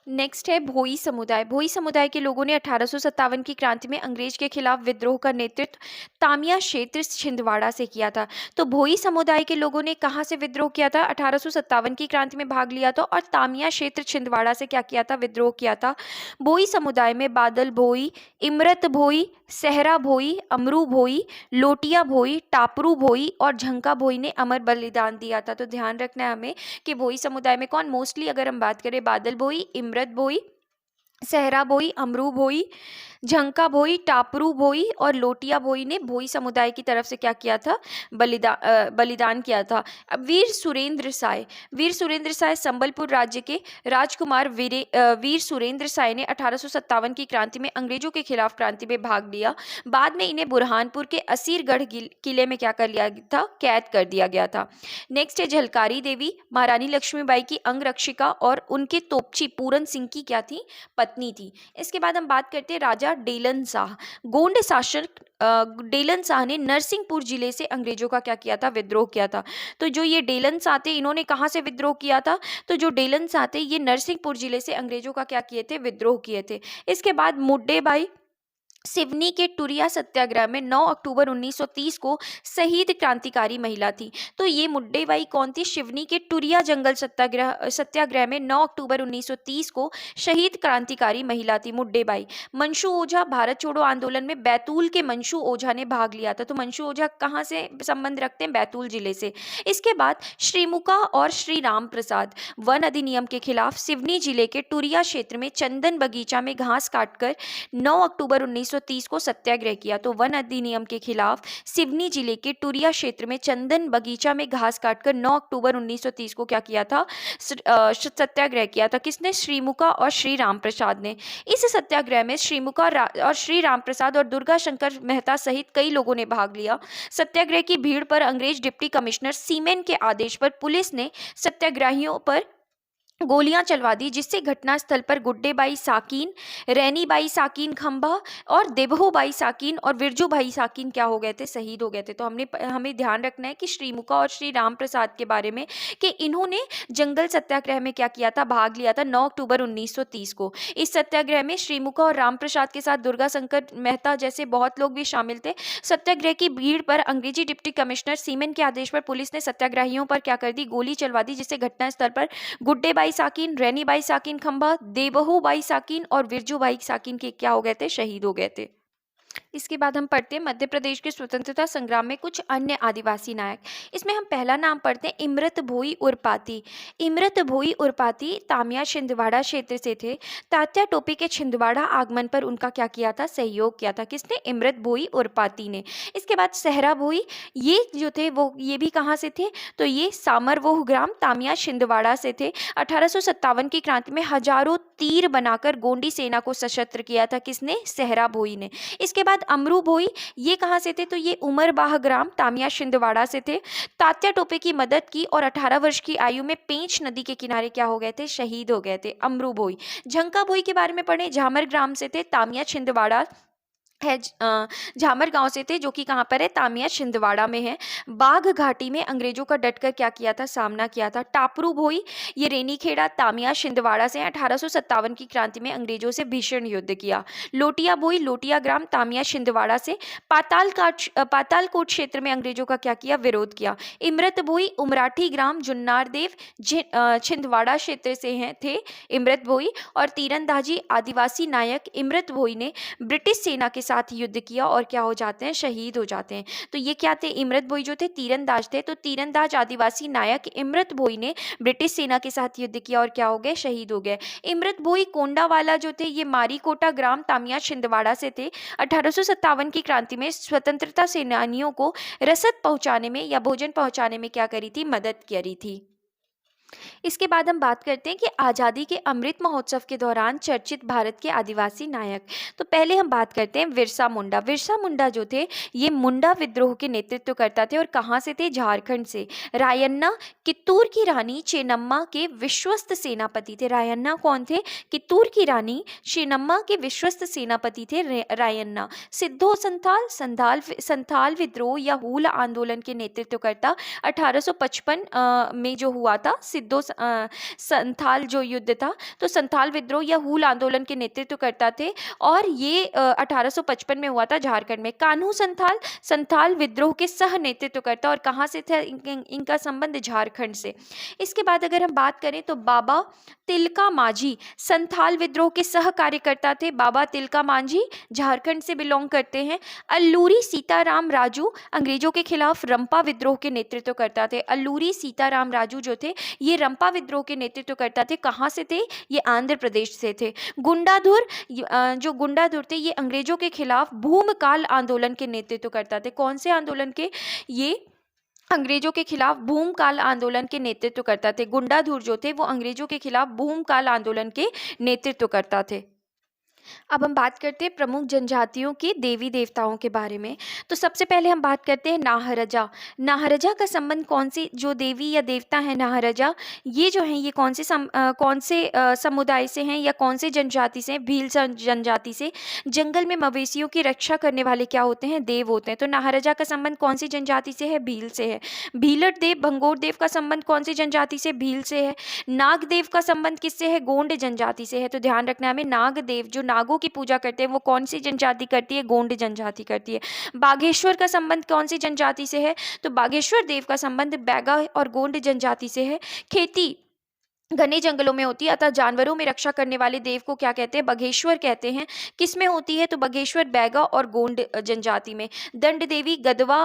नेक्स्ट है भोई समुदाय। भोई समुदाय के लोगों ने 1857 की क्रांति में अंग्रेज के खिलाफ विद्रोह का नेतृत्व तामिया क्षेत्र छिंदवाड़ा से किया था। तो भोई समुदाय के लोगों ने कहाँ से विद्रोह किया था? 1857 की क्रांति में भाग लिया था और तामिया क्षेत्र छिंदवाड़ा से क्या किया था? विद्रोह किया था। भोई समुदाय में बादल भोई, इमरत भोई, सहरा भोई, अमरू भोई, लोटिया भोई, टापरू भोई और झंका भोई ने अमर बलिदान दिया था। तो ध्यान रखना है हमें कि भोई समुदाय में कौन? मोस्टली अगर हम बात करें बादल भोई, इमरत भोई, सहरा भोई, अमरू भोई, झंका भोई, टापरू भोई और लोटिया भोई ने भोई समुदाय की तरफ से क्या किया था? बलिदान किया था। अब वीर सुरेंद्र साय संबलपुर राज्य के राजकुमार वीर सुरेंद्र साय ने 1857 की क्रांति में अंग्रेजों के खिलाफ क्रांति में भाग लिया। बाद में इन्हें बुरहानपुर के असीरगढ़ किले में क्या कर लिया था? कैद कर दिया गया था। नेक्स्ट है झलकारी देवी, महारानी लक्ष्मीबाई की अंगरक्षिका और उनके तोपची पूरन सिंह की क्या थी? पत्नी थी। इसके बाद हम बात करते हैं राजा डेलन शाह। गोंड शासक डेलन शाह ने नरसिंहपुर जिले से अंग्रेजों का क्या किया था? विद्रोह किया था। तो जो ये डेलन शाह थे इन्होंने कहाँ से विद्रोह किया था? तो जो डेलन शाह थे ये नरसिंहपुर जिले से अंग्रेजों का क्या किए थे? विद्रोह किए थे। इसके बाद मुड्डेबाई सिवनी के टुरिया सत्याग्रह में 9 अक्टूबर 1930 को शहीद क्रांतिकारी महिला थी। तो ये मुड्डेबाई कौन थी? सिवनी के टुरिया जंगल सत्याग्रह में 9 अक्टूबर 1930 को शहीद क्रांतिकारी महिला थी मुड्डेबाई। मंशू ओझा, भारत छोड़ो आंदोलन में बैतूल के मंशू ओझा ने भाग लिया था। तो मंशू ओझा कहाँ से संबंध रखते हैं? बैतूल जिले से। इसके बाद श्रीमुका और श्री राम प्रसाद वन अधिनियम के खिलाफ सिवनी जिले के टुरिया क्षेत्र में चंदन बगीचा में घास काटकर 9 अक्टूबर 1930 को सत्याग्रह किया। तो वन अधिनियम के खिलाफ सिवनी जिले के टुरिया क्षेत्र में चंदन बगीचा में घास काटकर 9 अक्टूबर 1930 को क्या किया था? सत्याग्रह किया था। किसने? श्रीमुका और श्री राम प्रसाद ने। इस सत्याग्रह में श्रीमुका और श्री राम प्रसाद और दुर्गा शंकर मेहता सहित कई लोगों ने भाग लिया। सत्याग्रह की भीड़ पर अंग्रेज डिप्टी कमिश्नर सीमेन के आदेश पर पुलिस ने सत्याग्रहियों पर गोलियां चलवा दी, जिससे घटनास्थल पर गुड्डेबाई साकीन, रैनीबाई साकीन खंभा और देबहूबाई साकीन और विरजूभाई साकीन क्या हो गए थे? शहीद हो गए थे। तो हमें ध्यान रखना है कि श्रीमुका और श्री राम प्रसाद के बारे में कि इन्होंने जंगल सत्याग्रह में क्या किया था? भाग लिया था 9 अक्टूबर 1930 को। इस सत्याग्रह में श्रीमुका और राम प्रसाद के साथ दुर्गा शंकर मेहता जैसे बहुत लोग भी शामिल थे। सत्याग्रह की भीड़ पर अंग्रेजी डिप्टी कमिश्नर सीमेन के आदेश पर पुलिस ने सत्याग्रहियों पर क्या कर दी? गोली चलवा दी, जिससे घटनास्थल पर गुड्डेबाई बाई साकिन, रैनी बाई साकिन खंभा, देवहू बाई साकिन और विरजू बाई साकिन के क्या हो गए थे, शहीद हो गए थे। इसके बाद हम पढ़ते हैं मध्य प्रदेश के स्वतंत्रता संग्राम में कुछ अन्य आदिवासी नायक। इसमें हम पहला नाम पढ़ते हैं इमरत भोई उर्पाती। इमरत भोई उर्पाती तामिया छिंदवाड़ा क्षेत्र से थे। तात्या टोपे के छिंदवाड़ा आगमन पर उनका क्या किया था, सहयोग किया था। किसने, इमरत भोई उर्पाती ने। इसके बाद सहरा भोई, ये जो थे वो ये भी कहाँ से थे, तो ये सामरवोह ग्राम तामिया छिंदवाड़ा से थे। 1857 की क्रांति में हजारों तीर बनाकर गोंडी सेना को सशस्त्र किया था। किसने, सहरा भोई ने। इसके बाद अमरू भोई, ये कहाँ से थे, तो ये उमरबाह ग्राम तामिया छिंदवाड़ा से थे। तात्या टोपे की मदद की और 18 वर्ष की आयु में पेंच नदी के किनारे क्या हो गए थे, शहीद हो गए थे, अमरू भोई। झंका भोई के बारे में पढ़े, झामर ग्राम से थे, तामिया छिंदवाड़ा है, झामर गांव से थे, जो कि कहाँ पर है, तामिया छिंदवाड़ा में है। बाघ घाटी में अंग्रेजों का डटकर क्या किया था, सामना किया था। टापरू भोई, ये रेनीखेड़ा तामिया छिंदवाड़ा से 1857 की क्रांति में अंग्रेजों से भीषण युद्ध किया। लोटिया भोई, लोटिया ग्राम तामिया छिंदवाड़ा से। पातालकोट क्षेत्र में अंग्रेजों का क्या किया, विरोध किया। इमरत भोई, उमराठी ग्राम जुन्नार देव छिंदवाड़ा क्षेत्र से हैं थे इमरत भोई। और तीरंदाजी आदिवासी नायक इमरत भोई ने ब्रिटिश सेना के साथ युद्ध किया और क्या हो जाते हैं, शहीद हो जाते हैं। तो ये क्या थे, इमरत भोई जो थे तीरंदाज थे। तो तीरंदाज आदिवासी नायक इमरत भोई ने ब्रिटिश सेना के साथ युद्ध किया और क्या हो गए, शहीद हो गए। इमरत भोई कोंडावाला जो थे, ये मारीकोटा ग्राम तामिया छिंदवाड़ा से थे। 1857 की क्रांति में स्वतंत्रता सेनानियों को रसद पहुंचाने में या भोजन पहुंचाने में क्या करी थी, मदद करी थी। इसके बाद हम बात करते हैं कि आज़ादी के अमृत महोत्सव के दौरान चर्चित भारत के आदिवासी नायक। तो पहले हम बात करते हैं बिरसा मुंडा। बिरसा मुंडा जो थे, ये मुंडा विद्रोह के नेतृत्व करता थे और कहाँ से थे, झारखंड से। रायन्ना, कित्तूर की रानी चेन्नम्मा के विश्वस्त सेनापति थे। रायन्ना कौन थे, कित्तूर की रानी चेन्नम्मा के विश्वस्त सेनापति थे रायन्ना। सिद्धो संथाल विद्रोह या हूल आंदोलन के नेतृत्वकर्ता 1855 में जो हुआ था, सिद्धो संथाल जो युद्ध था, तो संथाल विद्रोह या हूल आंदोलन के नेतृत्व करता थे और ये 1855 में हुआ था झारखंड में। कान्हू संथाल विद्रोह के सह नेतृत्व करता और कहाँ से था इनका संबंध, झारखंड से। इसके बाद अगर हम बात करें तो बाबा तिलका मांझी संथाल विद्रोह के सह कार्यकर्ता थे। बाबा तिलका मांझी झारखंड से बिलोंग करते हैं। अल्लूरी सीताराम राजू अंग्रेजों के खिलाफ रंपा विद्रोह के नेतृत्व करता थे। अल्लूरी सीताराम राजू जो थे, ये रंपा विद्रोह के नेतृत्व करता थे। कहाँ से थे, ये आंध्र प्रदेश से थे। गुंडाधुर, जो गुंडाधुर थे, ये अंग्रेजों के खिलाफ भूमकाल आंदोलन के नेतृत्व करता थे। कौन से आंदोलन के, ये अंग्रेजों के खिलाफ भूमकाल आंदोलन के नेतृत्व करता थे। गुंडाधुर जो थे वो अंग्रेजों के खिलाफ भूमकाल आंदोलन के नेतृत्व करता थे। अब हम बात करते हैं प्रमुख जनजातियों के देवी देवताओं के बारे में। तो सबसे पहले हम बात करते हैं नाहरजा। नाहरजा का संबंध कौन सी जो देवी या देवता है नाहरजा, ये जो हैं ये कौन से समुदाय से हैं या कौन से जनजाति से हैं, भील जनजाति से। जंगल में मवेशियों की रक्षा करने वाले क्या होते हैं, देव होते हैं। तो नाहरजा का संबंध कौन सी जनजाति से है, भील से है। भीलट देव भंगोर देव का संबंध कौन सी जनजाति से, भील से है। नागदेव का संबंध किससे है, गोंड जनजाति से है। तो ध्यान रखना हमें, नागदेव जो नागों की पूजा करते हैं वो कौन सी जनजाति करती है, गोंड जनजाति करती है। बागेश्वर का संबंध कौन सी जनजाति से है, तो बागेश्वर देव का संबंध बैगा और गोंड जनजाति से है। खेती घने जंगलों में होती है, अतः जानवरों में रक्षा करने वाले देव को क्या कहते हैं, बघेश्वर कहते हैं। किस में होती है, तो बघेश्वर बैगा और गोंड जनजाति में। दंड देवी गदवा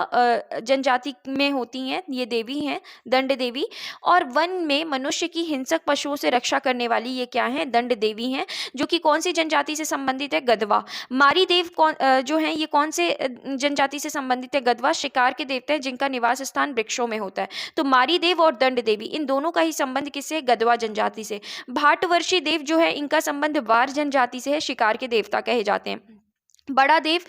जनजाति में होती हैं, ये देवी हैं दंड देवी। और वन में मनुष्य की हिंसक पशुओं से रक्षा करने वाली ये क्या है, दंड देवी हैं, जो कि कौन सी जनजाति से संबंधित है, गदवा। मारी देव जो हैं ये कौन से जनजाति से संबंधित है, गदवा। शिकार के देवते हैं जिनका निवास स्थान वृक्षों में होता है। तो मारी देव और दंड देवी इन दोनों का ही संबंध किससे, गदवा जनजाति से। भाटवर्षी देव जो है इनका संबंध वार जनजाति से है, शिकार के देवता कहे जाते हैं। बड़ा देव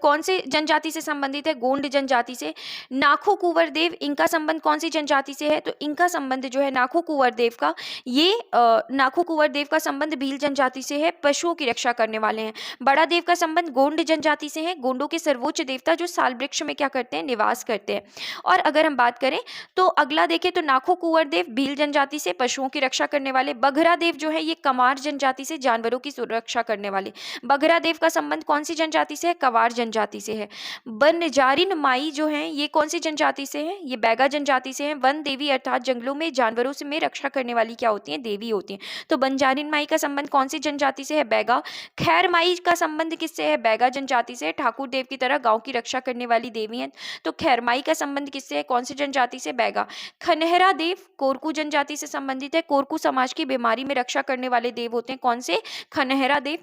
कौन से जनजाति से संबंधित है, गोंड जनजाति से। नाखो कुंवर देव, इनका संबंध कौन सी जनजाति से है, तो इनका संबंध जो है नाखो कुंवर देव का, ये नाखो कुंवर देव का संबंध भील जनजाति से है, पशुओं की रक्षा करने वाले हैं। बड़ा देव का संबंध गोंड जनजाति से है, गोंडों के सर्वोच्च देवता जो साल वृक्ष में क्या करते हैं, निवास करते हैं। और अगर हम बात करें तो अगला देखें तो नाखो कुंवर देव भील जनजाति से, पशुओं की रक्षा करने वाले। बघरा देव जो है ये कमार जनजाति से, जानवरों की सुरक्षा करने वाले। बघरा देव का संबंध संबंध कौन सी जनजाति से है? कवार जनजाति से है। बनजारिन माई जो है ये कौन सी जनजाति से है? ये बैगा जनजाति से है। वन देवी अर्थात जंगलों में जानवरों से में रक्षा करने वाली क्या होती है? देवी होती है। तो बनजारिन माई का संबंध कौन सी जनजाति से है? बैगा। खैर माई का संबंध किससे है? बैगा जनजाति से। ठाकुर देव की तरह गांव की रक्षा करने वाली देवी है। तो खैर माई का संबंध किससे है? कौन सी जनजाति से? बैगा। खनहरा देव कोरकू जनजाति से संबंधित है। कोरकू समाज की बीमारी में रक्षा करने वाले देव होते हैं। कौन से? खनहरा देव।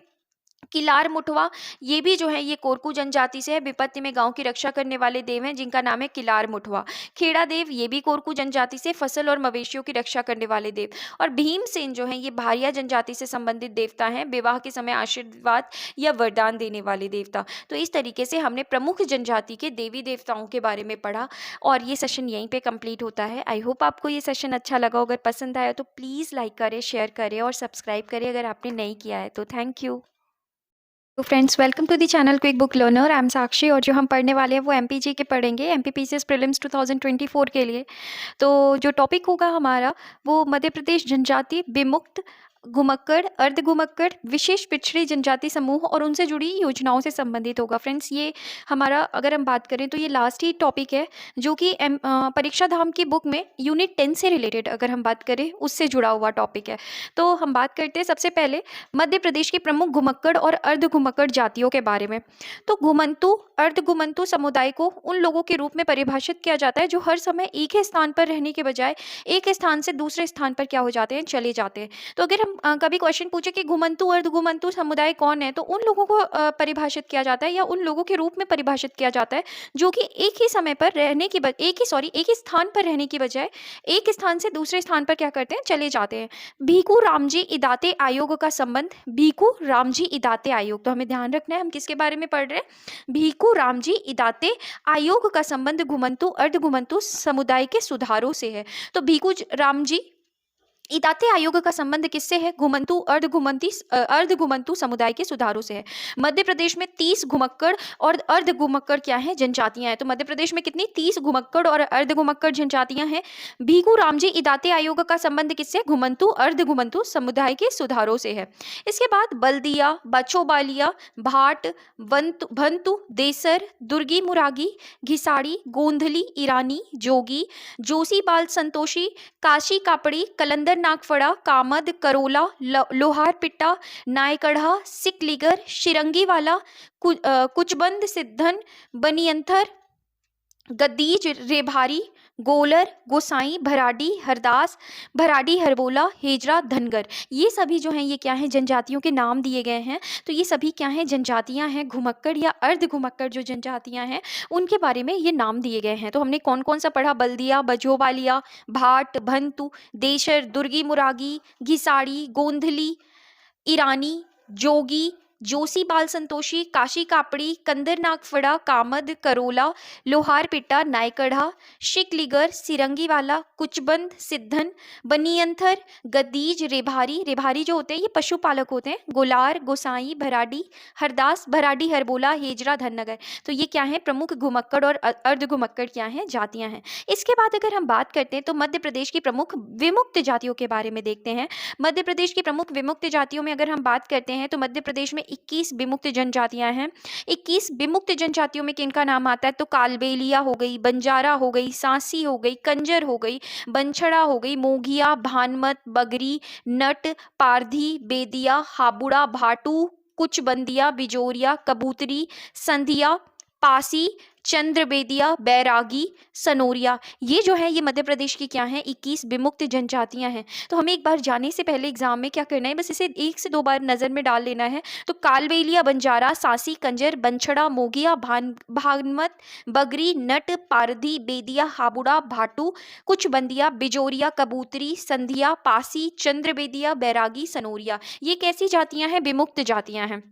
किलार मुठवा ये भी जो है ये कोरकू जनजाति से है। विपत्ति में गांव की रक्षा करने वाले देव हैं जिनका नाम है किलार मुठवा। खेड़ा देव ये भी कोरकू जनजाति से, फसल और मवेशियों की रक्षा करने वाले देव। और भीमसेन जो है ये भारिया जनजाति से संबंधित देवता हैं, विवाह के समय आशीर्वाद या वरदान देने वाले देवता। तो इस तरीके से हमने प्रमुख जनजाति के देवी देवताओं के बारे में पढ़ा और ये सेशन यहीं पे कंप्लीट होता है। आई होप आपको ये सेशन अच्छा लगा। अगर पसंद आया तो प्लीज़ लाइक करें, शेयर करें और सब्सक्राइब करें अगर आपने नहीं किया है तो। Thank you. तो friends, welcome to the channel Quick Book Learner. I am Sakshi और जो हम पढ़ने वाले हैं वो एमपीजी के पढ़ेंगे, एमपीपीसीएस प्रीलिम्स 2024 के लिए। तो जो टॉपिक होगा हमारा वो मध्य प्रदेश जनजाति, विमुक्त, घुमक्कड़, अर्ध घुमक्कड़, विशेष पिछड़ी जनजाति समूह और उनसे जुड़ी योजनाओं से संबंधित होगा। फ्रेंड्स, ये हमारा अगर हम बात करें तो ये लास्ट ही टॉपिक है जो कि परीक्षा धाम की बुक में यूनिट 10 से रिलेटेड अगर हम बात करें उससे जुड़ा हुआ टॉपिक है। तो हम बात करते हैं सबसे पहले मध्य प्रदेश के प्रमुख घुमक्कड़ और अर्ध घुमक्कड़ जातियों के बारे में। तो घुमंतु, अर्ध घुमंतु समुदाय को उन लोगों के रूप में परिभाषित किया जाता है जो हर समय एक ही स्थान पर रहने के बजाय एक स्थान से दूसरे स्थान पर क्या हो जाते हैं? चले जाते हैं। तो अगर कभी क्वेश्चन पूछे कि घुमंतु अर्ध घुमंतु समुदाय कौन है, तो उन लोगों को परिभाषित किया जाता है या उन लोगों के रूप में परिभाषित किया जाता है जो कि एक ही समय पर रहने की एक ही स्थान पर रहने की बजाय एक स्थान से दूसरे स्थान पर क्या करते हैं? चले जाते हैं। भीखू रामजी इदाते आयोग का संबंध, भीखू रामजी इदाते आयोग, तो हमें ध्यान रखना है हम किसके बारे में पढ़ रहे हैं? भीखू रामजी इदाते आयोग का संबंध घुमंतु अर्ध घुमंतु समुदाय के सुधारों से है। तो भीखू रामजी इदाते आयोग का संबंध किससे है? घुमंतु अर्ध घुमंतु समुदाय के सुधारों से है। मध्य प्रदेश में 30 घुमक्कड़ और अर्ध घुमक्कड़ क्या है? जनजातियां हैं। तो मध्य प्रदेश में कितनी? 30 घुमक्कड़ और अर्ध घुमक्कड़ जनजातियां हैं। भीखू रामजी इदाते आयोग का संबंध किससे? घुमंतु अर्ध घुमंतु समुदाय के सुधारों से है। इसके बाद बल्दिया, बचोबालिया, भाट, भंतु, देसर, दुर्गी मुरागी, घिसाड़ी, गोंधली, ईरानी, जोगी, जोशी बाल संतोषी, काशी कापड़ी, कलंदर नागफड़ा, कामद, करोला, लोहार पिट्टा, नायकढ़ा, सिकलीगर, शिरंगीवाला, कुचबंद, सिद्धन, बनियंथर, गद्दीज, रेभारी, गोलर, गोसाई, भराडी, हरदास, भराडी, हरबोला, हेजरा, धनगर, ये सभी जो हैं ये क्या हैं? जनजातियों के नाम दिए गए हैं। तो ये सभी क्या हैं? जनजातियां हैं। घुमक्कड़ या अर्ध घुमक्कड़ जो जनजातियां हैं उनके बारे में ये नाम दिए गए हैं। तो हमने कौन कौन सा पढ़ा? बल्दिया, बजोबालिया, भाट, भंतु, देशर, दुर्गी मुरागी, घिसाड़ी, गोंधली, ईरानी, जोगी, जोशी बाल संतोषी, काशी कापड़ी, कंदर नागफड़ा, कामद, करोला, लोहार पिट्टा, नायकढ़ा, शिकलीगर, सिरंगीवाला, कुचबंद, सिद्धन, बनियंथर, गद्दीज, रेभारी, रेभारी जो होते हैं ये पशुपालक होते हैं, गोलार, गोसाई, भराडी, हरदास, भराडी, हरबोला, हेजरा, धनगर। तो ये क्या है? प्रमुख घुमक्कड़ और अर्ध घुमक्कड़ क्या हैं? जातियां हैं। इसके बाद अगर हम बात करते हैं तो मध्य प्रदेश की प्रमुख विमुक्त जातियों के बारे में देखते हैं। मध्य प्रदेश की प्रमुख विमुक्त जातियों में अगर हम बात करते हैं तो मध्य प्रदेश में 21 विमुक्त जनजातियां हैं। 21 विमुक्त जनजातियों में किनका नाम आता है? तो कालबेलिया हो गई, बंजारा हो गई, सांसी हो गई, कंजर हो गई, बंछड़ा हो गई, मोघिया, भानमत, बगरी, नट, पारधी, बेदिया, हाबुड़ा, भाटू, कुचबंदिया, बिजोरिया, कबूतरी, संधिया, पासी, चंद्रबेदिया, बैरागी, सनोरिया, ये जो है ये मध्य प्रदेश की क्या है? 21 विमुक्त जनजातियां हैं। तो हमें एक बार जाने से पहले एग्जाम में क्या करना है? बस इसे 1 से 2 बार नज़र में डाल लेना है। तो कालबेलिया, बंजारा, सांसी, कंजर, बंछड़ा, मोगिया, भानमत, बगरी, नट, पारधी, बेदिया, हाबुड़ा, भाटू, कुचबंदिया, बिजोरिया, कबूतरी, संधिया, पासी, चंद्रबेदिया, बैरागी, सनोरिया, ये कैसी जातियां हैं? विमुक्त जातियां हैं।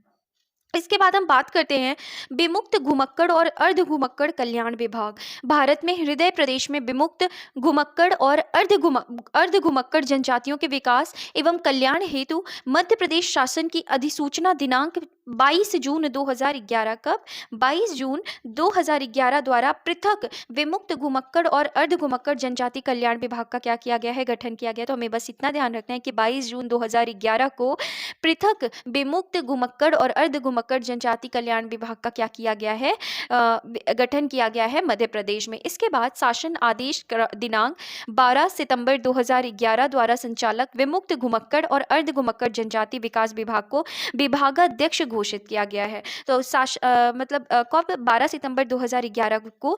इसके बाद हम बात करते हैं विमुक्त घुमक्कड़ और अर्ध घुमक्कड़ कल्याण विभाग। भारत में हृदय प्रदेश में विमुक्त घुमक्कड़ और अर्ध घुमक्कड़ जनजातियों के विकास एवं कल्याण हेतु मध्य प्रदेश शासन की अधिसूचना दिनांक 22 जून 2011 कब 22 जून 2011 द्वारा पृथक विमुक्त घुमक्कड़ और अर्ध घुमक्कड़ जनजाति कल्याण विभाग का क्या किया गया है, गठन किया गया। तो हमें बस इतना ध्यान रखना है कि 22 जून 2011 को पृथक विमुक्त घुमक्कड़ और अर्ध घुमक्कड़ जनजाति कल्याण विभाग का क्या किया गया है, गठन किया गया है मध्य प्रदेश में। इसके बाद शासन आदेश दिनांक 12 सितंबर 2011 द्वारा संचालक विमुक्त घुमक्कड़ और अर्ध घुमक्कड़ जनजाति विकास विभाग को विभागाध्यक्ष घोषित किया गया है। तो कब 12 सितंबर 2011 को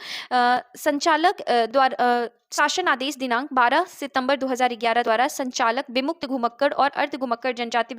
संचालक द्वारा शासन आदेश दिनांक 12 सितंबर 2011 द्वारा संचालक विमुक्त घुमक्कड़ और अर्ध घुमक्कड़ जनजाति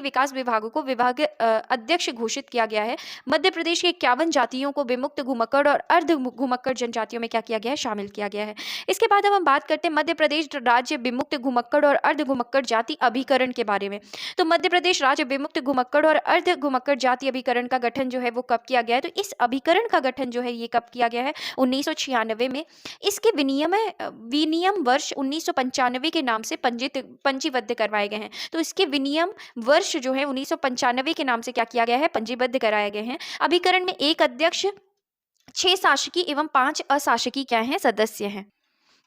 विकास विभाग को विभाग अध्यक्ष घोषित किया गया है। मध्य प्रदेश के 51 जातियों को विमुक्त घुमक्कड़ और अर्ध घुमक्कड़ जनजातियों में क्या किया गया है, शामिल किया गया है। इसके बाद अब हम बात करते हैं मध्य प्रदेश राज्य विमुक्त घुमक्कड़ और अर्ध घुमक्कड़ जाति अभिकरण के बारे में। तो मध्य प्रदेश राज्य विमुक्त घुमक्कड़ और अर्ध घुमक्कड़ जाति अभिकरण का गठन जो है वो कब किया गया है, तो इस अभिकरण का गठन जो है ये कब किया गया है, 1996 में। इसके विनियम वर्ष 1995 के नाम से पंजीबद्ध करवाए गए हैं। तो इसके विनियम वर्ष जो है 1995 के नाम से क्या किया गया है, पंजीबद्ध कराए गए हैं। अभिकरण में एक अध्यक्ष, 6 शासकीय एवं 5 अशासकीय क्या हैं, सदस्य हैं।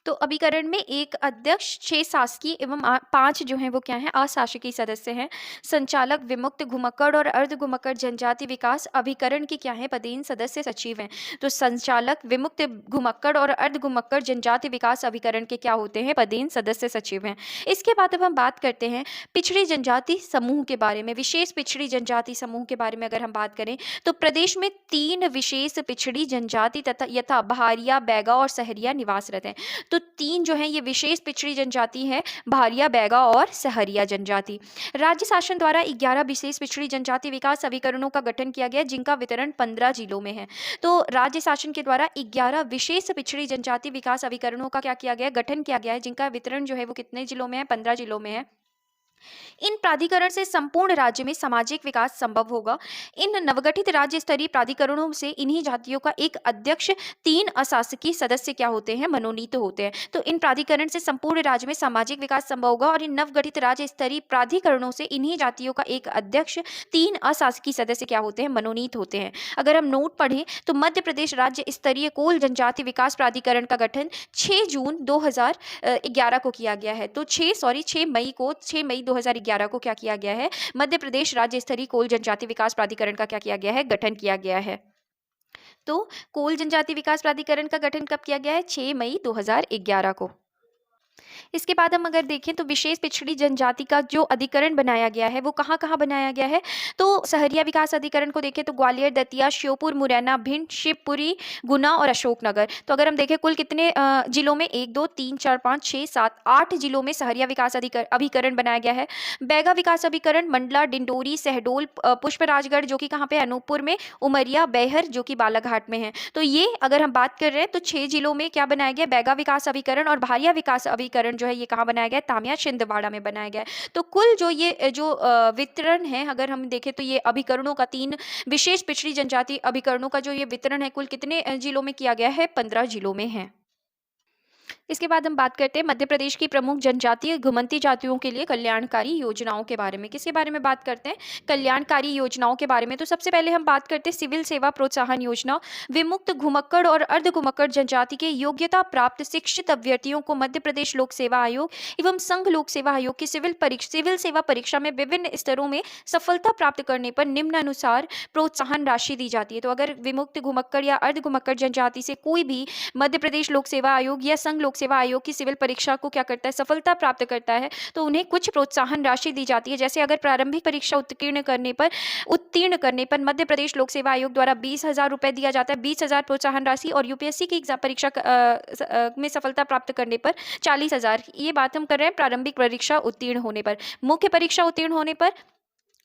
तो अभिकरण में एक अध्यक्ष, 6 शासकीय एवं 5 जो हैं वो क्या हैं, अशासकीय सदस्य हैं। संचालक विमुक्त घुमक्कड़ और अर्ध घुमक्कड़ जनजाति विकास अभिकरण के क्या हैं, पदेन सदस्य सचिव हैं। तो संचालक विमुक्त घुमक्कड़ और अर्ध घुमक्कड़ जनजाति विकास अभिकरण के क्या होते हैं, पदेन सदस्य सचिव हैं। इसके बाद अब हम बात करते हैं पिछड़ी जनजाति समूह के बारे में। विशेष पिछड़ी जनजाति समूह के बारे में अगर हम बात करें तो प्रदेश में 3 विशेष पिछड़ी जनजाति तथा यथा भारिया, बैगा और सहरिया निवासरत हैं। तो 3 जो है ये विशेष पिछड़ी जनजाति है, भारिया, बैगा और सहरिया जनजाति। राज्य शासन द्वारा 11 विशेष पिछड़ी जनजाति विकास अभिकरणों का गठन किया गया, जिनका वितरण 15 जिलों में है। तो राज्य शासन के द्वारा 11 विशेष पिछड़ी जनजाति विकास अभिकरणों का क्या किया गया, गठन किया गया है, जिनका वितरण जो है वो कितने जिलों में है, 15 जिलों में है। इन प्राधिकरण से संपूर्ण राज्य में सामाजिक विकास संभव होगा। इन नवगठित राज्य स्तरीय प्राधिकरणों से इन्हीं जातियों का एक अध्यक्ष, 3 अशासकीय सदस्य क्या होते हैं, मनोनीत होते हैं। तो इन प्राधिकरण से संपूर्ण राज्य में सामाजिक विकास संभव होगा और इन नवगठित राज्य स्तरीय प्राधिकरणों से इन्हीं जातियों का एक अध्यक्ष, 3 अशासकीय सदस्य क्या होते हैं, मनोनीत होते हैं। अगर हम नोट पढ़ें तो मध्य प्रदेश राज्य स्तरीय कोल जनजाति विकास प्राधिकरण का गठन 6 जून 2011 को किया गया है। तो 6 मई 2011 को क्या किया गया है, मध्य प्रदेश राज्य स्तरीय कोल जनजाति विकास प्राधिकरण का क्या किया गया है, गठन किया गया है। तो कोल जनजाति विकास प्राधिकरण का गठन कब किया गया है, 6 मई 2011 को। इसके बाद हम अगर देखें तो विशेष पिछड़ी जनजाति का जो अधिकरण बनाया गया है वो कहाँ कहाँ बनाया गया है, तो सहरिया विकास अधिकरण को देखें तो ग्वालियर, दतिया, श्योपुर, मुरैना, भिंड, शिवपुरी, गुना और अशोकनगर। तो अगर हम देखें कुल कितने जिलों में, 1 2 3 4 5 6 7 8 जिलों में सहरिया विकास अभिकरण बनाया गया है। बैगा विकास अभिकरण मंडला, डिंडोरी, शहडोल, पुष्पराजगढ़ जो कि कहाँ पे, अनूपपुर में, उमरिया, बैहर जो कि बालाघाट में है। तो ये अगर हम बात कर रहे हैं तो 6 जिलों में क्या बनाया गया, बैगा विकास अभिकरण। और भारिया विकास अभिकरण जो है ये कहाँ बनाया गया, तामिया, छिंदवाड़ा में बनाया गया है। तो कुल जो ये वितरण है अगर हम देखें तो ये अभिकरणों का 3 विशेष पिछड़ी जनजाति अभिकरणों का जो ये वितरण है कुल कितने जिलों में किया गया है, 15 जिलों में है। इसके बाद हम बात करते हैं मध्य प्रदेश की प्रमुख जनजातीय घुमंती जातियों के लिए कल्याणकारी योजनाओं के बारे में। किसके बारे में बात करते हैं, कल्याणकारी योजनाओं के बारे में। तो सबसे पहले हम बात करते हैं सिविल सेवा प्रोत्साहन योजना। विमुक्त घुमक्कड़ और अर्ध घुमक्कड़ जनजाति के योग्यता प्राप्त शिक्षित अभ्यर्थियों को मध्य प्रदेश लोक सेवा आयोग एवं संघ लोक सेवा आयोग की सिविल सेवा परीक्षा में विभिन्न स्तरों में सफलता प्राप्त करने पर निम्नानुसार प्रोत्साहन राशि दी जाती है। तो अगर विमुक्त घुमक्कड़ या अर्ध घुमक्कड़ जनजाति से कोई भी मध्य प्रदेश लोक सेवा आयोग या संघ लोक सेवा आयोग की सिविल परीक्षा को क्या करता है, सफलता प्राप्त करता है, तो उन्हें कुछ प्रोत्साहन राशि दी जाती है। जैसे अगर प्रारंभिक परीक्षा उत्तीर्ण करने पर मध्य प्रदेश लोक सेवा आयोग द्वारा 20,000 रुपए दिया जाता है, 20,000 प्रोत्साहन राशि। और यूपीएससी की एग्जाम परीक्षा में सफलता प्राप्त करने पर 40,000। ये बात हम कर रहे हैं प्रारंभिक परीक्षा उत्तीर्ण होने पर। मुख्य परीक्षा उत्तीर्ण होने पर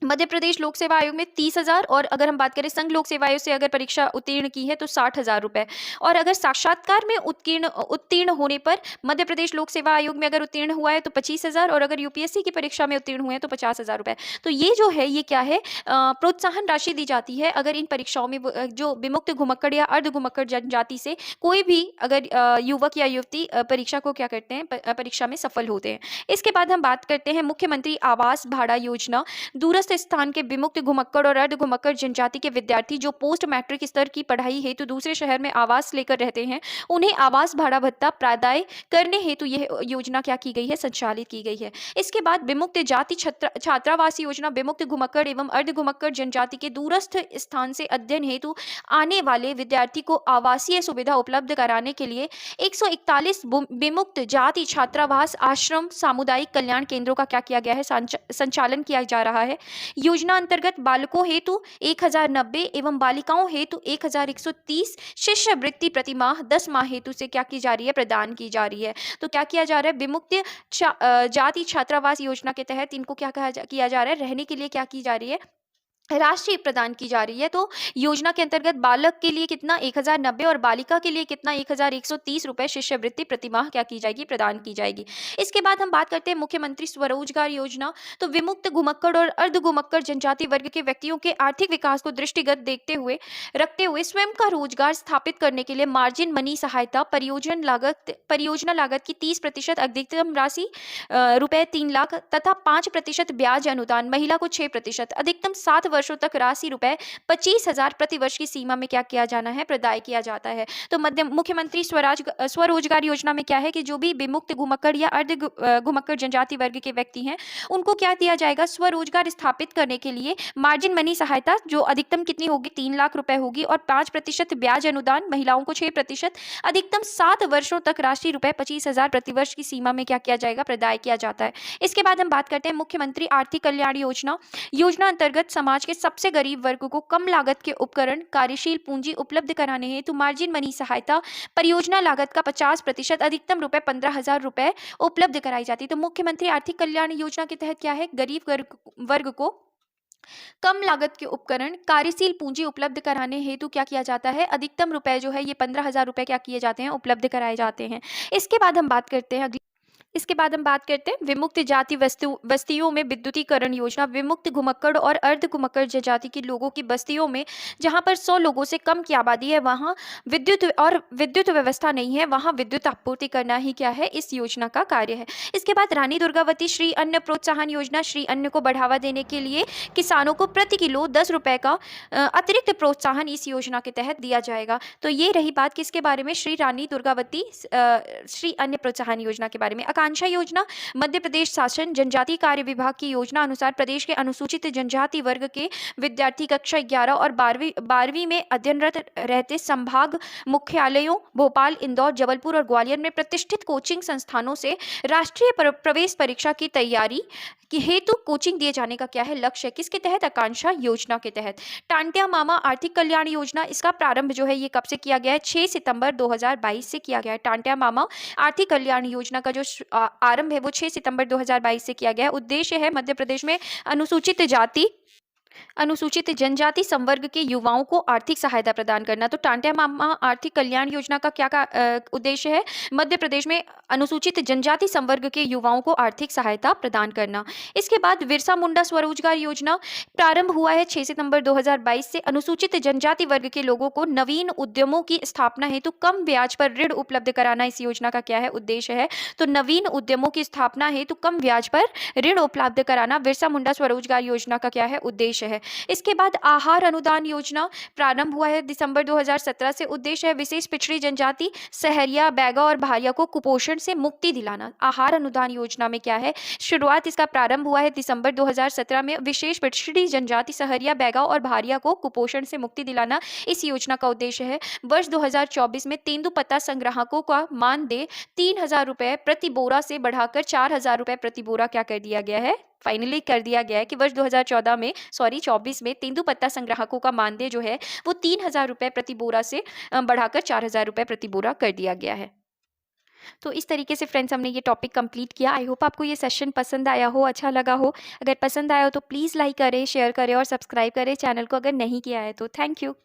मध्य प्रदेश लोक सेवा आयोग में 30,000। और अगर हम बात करें संघ लोक सेवा आयोग से अगर परीक्षा उत्तीर्ण की है तो 60,000 रुपए। और अगर साक्षात्कार में उत्तीर्ण होने पर मध्य प्रदेश लोक सेवा आयोग में अगर उत्तीर्ण हुआ है तो 25,000। और अगर यूपीएससी की परीक्षा में उत्तीर्ण हुए हैं तो 50,000 रुपए। तो ये जो है ये क्या है, प्रोत्साहन राशि दी जाती है अगर इन परीक्षाओं में जो विमुक्त घुमक्कड़ या अर्ध घुमक्कड़ जनजाति से कोई भी अगर युवक या युवती परीक्षा को क्या करते हैं, परीक्षा में सफल होते हैं। इसके बाद हम बात करते हैं मुख्यमंत्री आवास भाड़ा योजना। दूरस्थ दूरस्थ स्थान के विमुक्त घुमक्कड़ और अर्ध घुमक्कड़ जनजाति के विद्यार्थी जो पोस्ट मैट्रिक स्तर की पढ़ाई हेतु दूसरे शहर में आवास लेकर रहते हैं, उन्हें आवास भाड़ा भत्ता प्रदाय करने हेतु यह योजना क्या की गई है, संचालित की गई है। इसके बाद विमुक्त जाति छात्रावास योजना विमुक्त घुमक्कड़ एवं अर्ध घुमक्कड़ जनजाति के दूरस्थ स्थान से अध्ययन हेतु आने वाले विद्यार्थी को आवासीय सुविधा उपलब्ध कराने के लिए 141 विमुक्त जाति छात्रावास आश्रम सामुदायिक कल्याण केंद्रों का क्या किया गया है, संचालन किया जा रहा है। योजना अंतर्गत बालकों हेतु 1090 एवं बालिकाओं हेतु 1130 शिष्यवृत्ति प्रति माह 10 माह हेतु से क्या की जा रही है, प्रदान की जा रही है। तो क्या किया जा रहा है, विमुक्त जाति छात्रावास योजना के तहत इनको क्या किया जा रहा है, रहने के लिए क्या की जा रही है, राशि प्रदान की जा रही है। तो योजना के अंतर्गत बालक के लिए कितना 1090 और बालिका के लिए कितना 1130 रुपए शिष्यवृत्ति प्रतिमाह क्या की जाएगी, प्रदान की जाएगी। इसके बाद हम बात करते हैं मुख्यमंत्री स्वरोजगार योजना। तो विमुक्त घुमक्कड़ और अर्ध घुमक्कड़ जनजाति वर्ग के व्यक्तियों के आर्थिक विकास को दृष्टिगत रखते हुए स्वयं का रोजगार स्थापित करने के लिए मार्जिन मनी सहायता परियोजना लागत की 30% अधिकतम राशि रुपए 3 लाख तथा 5% ब्याज अनुदान, महिला को 6%, अधिकतम 7 वर्षों तक राशि रुपए 25,000 प्रति वर्ष की सीमा में क्या किया जाना है, प्रदाय किया जाता है। तो मुख्यमंत्री स्वरोजगार योजना में क्या है कि जो भी विमुक्त घुमक्कड़ या अर्ध घुमक्कड़ जनजाति वर्ग के व्यक्ति हैं, उनको क्या दिया जाएगा, स्वरोजगार स्थापित करने के लिए मार्जिन मनी सहायता जो अधिकतम कितनी होगी, 3 लाख रुपए होगी और 5% ब्याज अनुदान, महिलाओं को 6%, अधिकतम 7 वर्षों तक राशि रुपए 25,000 प्रति वर्ष की सीमा में क्या किया जाएगा, प्रदाय किया जाता है। इसके बाद हम बात करते हैं मुख्यमंत्री आर्थिक कल्याण योजना अंतर्गत समाज के सबसे गरीब वर्ग को कम लागत के उपकरण कार्यशील पूंजी उपलब्ध कराने हेतु मार्जिन मनी सहायता परियोजना लागत का 50% अधिकतम रुपए 15,000 रुपए उपलब्ध कराई जाती है। तो मुख्यमंत्री आर्थिक कल्याण योजना के तहत क्या है, गरीब वर्ग को कम लागत के उपकरण कार्यशील पूंजी उपलब्ध कराने हेतु क्या किया जाता है, अधिकतम रुपए जो है ये 15,000 रुपए क्या किए जाते हैं, उपलब्ध कराए जाते हैं। इसके बाद हम बात करते हैं विमुक्त जाति बस्तियों में विद्युतीकरण योजना। विमुक्त घुमक्कड़ और अर्ध घुमक्कड़ जनजाति के लोगों की बस्तियों में जहां पर 100 लोगों से कम की आबादी है, वहां विद्युत व्यवस्था नहीं है, वहां विद्युत आपूर्ति करना ही क्या है, इस योजना का कार्य है। इसके बाद रानी दुर्गावती श्री अन्न प्रोत्साहन योजना। श्री अन्न को बढ़ावा देने के लिए किसानों को प्रति किलो 10 रुपए का अतिरिक्त प्रोत्साहन इस योजना के तहत दिया जाएगा। तो ये रही बात किसके बारे में, श्री रानी दुर्गावती श्री अन्न प्रोत्साहन योजना के बारे में। आकांक्षा योजना मध्य प्रदेश शासन जनजाति कार्य विभाग की योजना अनुसार प्रदेश के अनुसूचित जनजाति वर्ग के विद्यार्थी कक्षा 11 और 12वीं में अध्ययनरत रहते संभाग मुख्यालयों भोपाल, इंदौर, जबलपुर और ग्वालियर में प्रतिष्ठित कोचिंग संस्थानों से राष्ट्रीय प्रवेश परीक्षा की तैयारी कि हेतु कोचिंग दिए जाने का क्या है, लक्ष्य। किसके तहत, आकांक्षा योजना के तहत। टांटिया मामा आर्थिक कल्याण योजना, इसका प्रारंभ जो है ये कब से किया गया है, 6 सितंबर 2022 से किया गया है। टांटिया मामा आर्थिक कल्याण योजना का जो आरंभ है वो 6 सितंबर 2022 से किया गया है। उद्देश्य है मध्य प्रदेश में अनुसूचित जनजाति संवर्ग के युवाओं को आर्थिक सहायता प्रदान करना। तो टांटिया मामा आर्थिक कल्याण योजना का क्या उद्देश्य है, मध्य प्रदेश में अनुसूचित जनजाति संवर्ग के युवाओं को आर्थिक सहायता प्रदान करना। इसके बाद बिरसा मुंडा स्वरोजगार योजना प्रारंभ हुआ है 6 सितंबर 2022 से। अनुसूचित जनजाति वर्ग के लोगों को नवीन उद्यमों की स्थापना हेतु कम ब्याज पर ऋण उपलब्ध कराना इस योजना का क्या है, उद्देश्य है। तो नवीन उद्यमों की स्थापना हेतु कम ब्याज पर ऋण उपलब्ध कराना बिरसा मुंडा स्वरोजगार योजना का क्या है, उद्देश्य है। इसके बाद आहार अनुदान योजना प्रारंभ हुआ है दिसंबर 2017 से। उद्देश्य है विशेष पिछड़ी जनजाति सहरिया, बैगा और भारिया को कुपोषण से मुक्ति दिलाना। आहार अनुदान योजना में क्या है, शुरुआत इसका प्रारंभ हुआ है दिसंबर 2017 में। विशेष पिछड़ी जनजाति सहरिया, बैगा और भारिया को कुपोषण से मुक्ति दिलाना इस योजना का उद्देश्य है। वर्ष 2024 में तेंदुपत्ता संग्राहकों का मानदेय 3,000 रुपए प्रति बोरा से बढ़ाकर 4,000 रुपए प्रति बोरा क्या कर दिया गया है, फाइनली कर दिया गया है कि वर्ष 2024 में तेंदुपत्ता संग्राहकों का मानदेय जो है वो 3,000 रुपए प्रति बोरा से बढ़ाकर 4,000 रुपए प्रति बोरा कर दिया गया है। तो इस तरीके से फ्रेंड्स हमने ये टॉपिक कंप्लीट किया। आई होप आपको ये सेशन पसंद आया हो, अच्छा लगा हो। अगर पसंद आया हो तो प्लीज़ लाइक करें, शेयर करें और सब्सक्राइब करें चैनल को अगर नहीं किया है तो। Thank you.